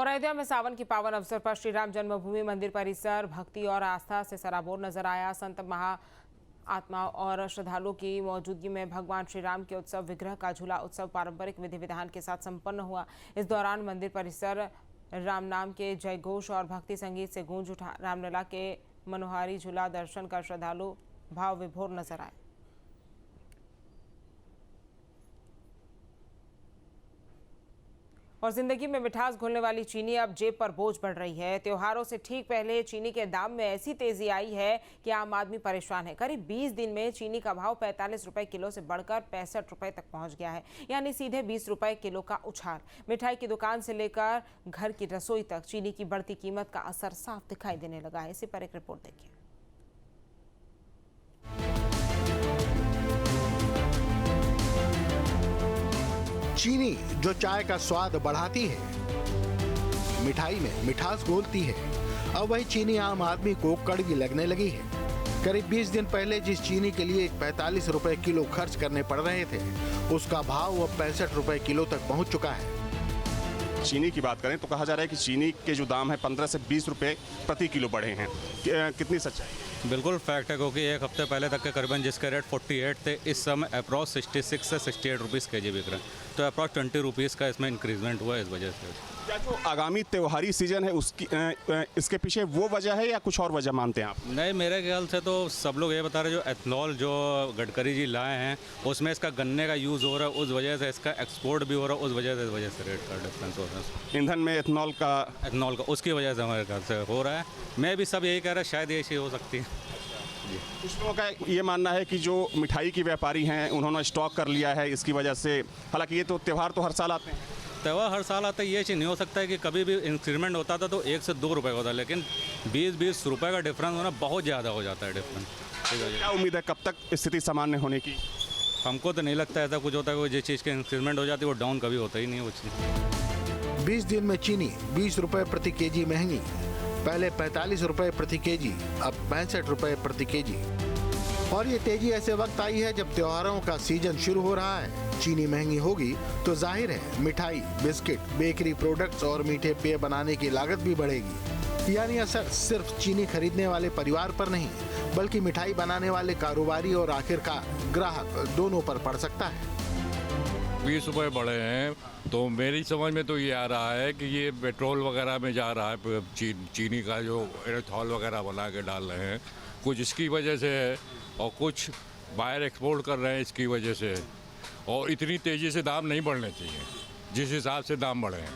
और अयोध्या में सावन के पावन अवसर पर श्री राम जन्मभूमि मंदिर परिसर भक्ति और आस्था से सराबोर नजर आया। संत महा आत्मा और श्रद्धालुओं की मौजूदगी में भगवान श्री राम के उत्सव विग्रह का झूला उत्सव पारंपरिक विधि विधान के साथ संपन्न हुआ। इस दौरान मंदिर परिसर राम नाम के जय घोष और भक्ति संगीत से गूंज उठा। रामलला के मनोहारी झूला दर्शन कर श्रद्धालु भाव विभोर नजर आए। और जिंदगी में मिठास घोलने वाली चीनी अब जेब पर बोझ बढ़ रही है। त्योहारों से ठीक पहले चीनी के दाम में ऐसी तेजी आई है कि आम आदमी परेशान है। करीब 20 दिन में चीनी का भाव 45 रुपए किलो से बढ़कर 65 रुपए तक पहुंच गया है, यानी सीधे 20 रुपए किलो का उछाल। मिठाई की दुकान से लेकर घर की रसोई तक चीनी की बढ़ती कीमत का असर साफ दिखाई देने लगा है। इसी पर एक रिपोर्ट देखिए। चीनी जो चाय का स्वाद बढ़ाती है, मिठाई में मिठास घोलती है, अब वही चीनी आम आदमी को कड़वी लगने लगी है। करीब 20 दिन पहले जिस चीनी के लिए 45 रुपए किलो खर्च करने पड़ रहे थे, उसका भाव अब 65 रुपए किलो तक पहुंच चुका है। चीनी की बात करें तो कहा जा रहा है कि चीनी के जो दाम है 15 से 20 रुपए प्रति किलो बढ़े हैं। कितनी सच्चाई है? बिल्कुल फैक्ट है, क्योंकि एक हफ्ते पहले तक के करीबन जिसके रेट 48 थे, इस समय अप्रॉक्स 66 से 68 रुपीज़ के जी बिक रहे हैं। तो अप्रॉक्स 20 रुपीज़ का इसमें इंक्रीजमेंट हुआ है। इस वजह से क्या जो आगामी त्योहारी सीजन है उसकी इसके पीछे वो वजह है या कुछ और वजह मानते हैं आप? नहीं, मेरे ख्याल से तो सब लोग ये बता रहे हैं जो एथनॉल जो गडकरी जी लाए हैं उसमें इसका गन्ने का यूज़ हो रहा है, उस वजह से इसका एक्सपोर्ट भी हो रहा है, उस वजह से रेट का डिफरेंस हो रहा है। ईंधन में एथनॉल का उसकी वजह से हमारे ख्याल से हो रहा है। मैं भी सब यही कह रहा है, शायद ये चीज़ हो सकती है। कुछ लोगों का ये मानना है कि जो मिठाई की व्यापारी हैं उन्होंने स्टॉक कर लिया है इसकी वजह से। हालांकि ये तो त्यौहार तो हर साल आते हैं, त्यौहार हर साल आता है, ये चीज़ नहीं हो सकता है कि कभी भी इंक्रीमेंट होता था तो 1 से 2 रुपए का होता, लेकिन 20-20 रुपए का डिफरेंस होना बहुत ज़्यादा हो जाता है डिफरेंस। क्या उम्मीद है कब तक स्थिति सामान्य होने की? हमको तो नहीं लगता ऐसा कुछ होता है। जिस चीज़ की इंक्रीमेंट हो जाती है वो डाउन कभी होता ही नहीं वो चीज़। 20 दिन में चीनी 20 रुपए प्रति केजी महंगी। पहले 45 रुपए प्रति केजी, अब 65 रुपए प्रति केजी। और ये तेजी ऐसे वक्त आई है जब त्योहारों का सीजन शुरू हो रहा है। चीनी महंगी होगी तो जाहिर है मिठाई, बिस्किट, बेकरी प्रोडक्ट्स और मीठे पेय बनाने की लागत भी बढ़ेगी। यानी असर सिर्फ चीनी खरीदने वाले परिवार पर नहीं, बल्कि मिठाई बनाने वाले कारोबारी और आखिरकार ग्राहक दोनों पर पड़ सकता है। 20 रुपए बढ़े हैं तो मेरी समझ में तो ये आ रहा है कि ये पेट्रोल वगैरह में जा रहा है। चीनी का जो एथनॉल वगैरह बना के डाल रहे हैं, कुछ इसकी वजह से है और कुछ बाहर एक्सपोर्ट कर रहे हैं इसकी वजह से। और इतनी तेज़ी से दाम नहीं बढ़ने चाहिए जिस हिसाब से दाम बढ़े हैं।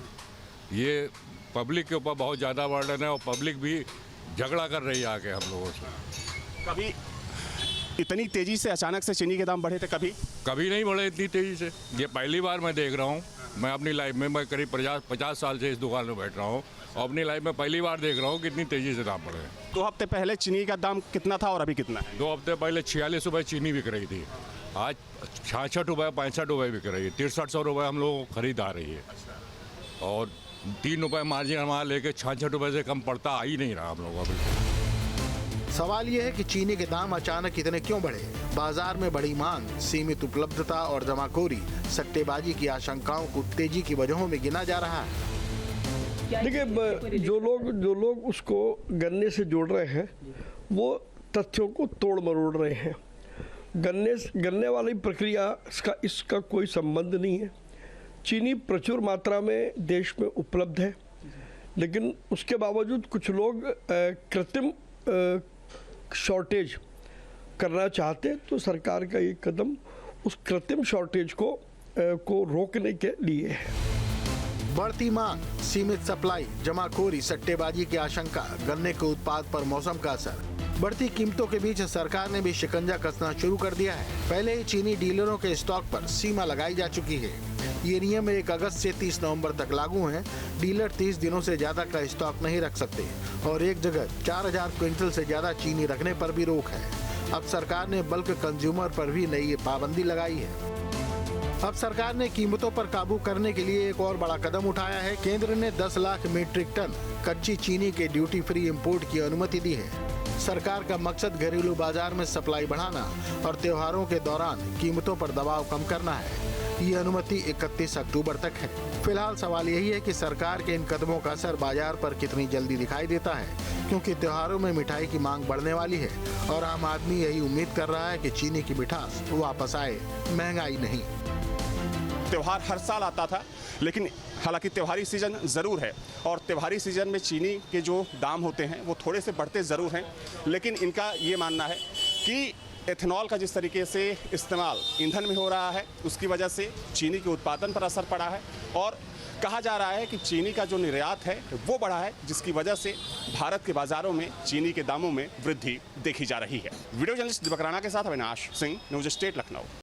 ये पब्लिक के ऊपर बहुत ज़्यादा बर्डन है और पब्लिक भी झगड़ा कर रही है आके हम लोगों से। कभी इतनी तेजी से अचानक से चीनी के दाम बढ़े थे? कभी नहीं बढ़े इतनी तेज़ी से। ये पहली बार मैं देख रहा हूँ। मैं अपनी लाइफ में मैं करीब 50 साल से इस दुकान में बैठ रहा हूँ और अपनी लाइफ में पहली बार देख रहा हूँ कि इतनी तेज़ी से दाम बढ़े हैं। 2 हफ्ते पहले चीनी का दाम कितना था और अभी कितना है? 2 हफ्ते पहले 46 रुपये चीनी बिक रही थी, आज 66 रुपये 65 रुपये बिक रही है। 6300 रुपये हम लोगों को खरीद आ रही है और 3 रुपये मार्जिन हमारा लेके 66 रुपये से कम पड़ता आ ही नहीं रहा हम लोगों को। सवाल यह है कि चीनी के दाम अचानक इतने क्यों बढ़े? बाजार में बड़ी मांग, सीमित उपलब्धता और जमाखोरी सट्टेबाजी की आशंकाओं को तेजी की वजहों में गिना जा रहा है। देखिए, जो लोग उसको गन्ने से जोड़ रहे हैं वो तथ्यों को तोड़ मरोड़ रहे हैं। गन्ने वाली प्रक्रिया इसका कोई संबंध नहीं है। चीनी प्रचुर मात्रा में देश में उपलब्ध है, लेकिन उसके बावजूद कुछ लोग कृत्रिम शॉर्टेज करना चाहते, तो सरकार का ये कदम उस कृत्रिम शॉर्टेज को रोकने के लिए है। बढ़ती मांग, सीमित सप्लाई, जमाखोरी, सट्टेबाजी की आशंका, गन्ने के उत्पाद पर मौसम का असर, बढ़ती कीमतों के बीच सरकार ने भी शिकंजा कसना शुरू कर दिया है। पहले ही चीनी डीलरों के स्टॉक पर सीमा लगाई जा चुकी है। ये नियम 1 अगस्त से 30 नवंबर तक लागू हैं। डीलर 30 दिनों से ज्यादा का स्टॉक नहीं रख सकते और एक जगह 4000 क्विंटल से ज्यादा चीनी रखने पर भी रोक है। अब सरकार ने बल्क कंज्यूमर पर भी नई पाबंदी लगाई है। अब सरकार ने कीमतों पर काबू करने के लिए एक और बड़ा कदम उठाया है। केंद्र ने 10 लाख मीट्रिक टन कच्ची चीनी के ड्यूटी फ्री इंपोर्ट की अनुमति दी है। सरकार का मकसद घरेलू बाजार में सप्लाई बढ़ाना और त्योहारों के दौरान कीमतों पर दबाव कम करना है। ये अनुमति 31 अक्टूबर तक है। फिलहाल सवाल यही है कि सरकार के इन कदमों का असर बाजार पर कितनी जल्दी दिखाई देता है, क्योंकि त्योहारों में मिठाई की मांग बढ़ने वाली है और आम आदमी यही उम्मीद कर रहा है कि चीनी की मिठास वापस आए, महंगाई नहीं। त्योहार हर साल आता था, लेकिन हालांकि त्योहारी सीजन ज़रूर है और त्योहारी सीजन में चीनी के जो दाम होते हैं वो थोड़े से बढ़ते ज़रूर हैं, लेकिन इनका ये मानना है कि एथेनॉल का जिस तरीके से इस्तेमाल ईंधन में हो रहा है उसकी वजह से चीनी के उत्पादन पर असर पड़ा है और कहा जा रहा है कि चीनी का जो निर्यात है वो बढ़ा है, जिसकी वजह से भारत के बाज़ारों में चीनी के दामों में वृद्धि देखी जा रही है। वीडियो जर्नलिस्ट दीपक राणा के साथ अविनाश सिंह, न्यूज़ स्टेट लखनऊ।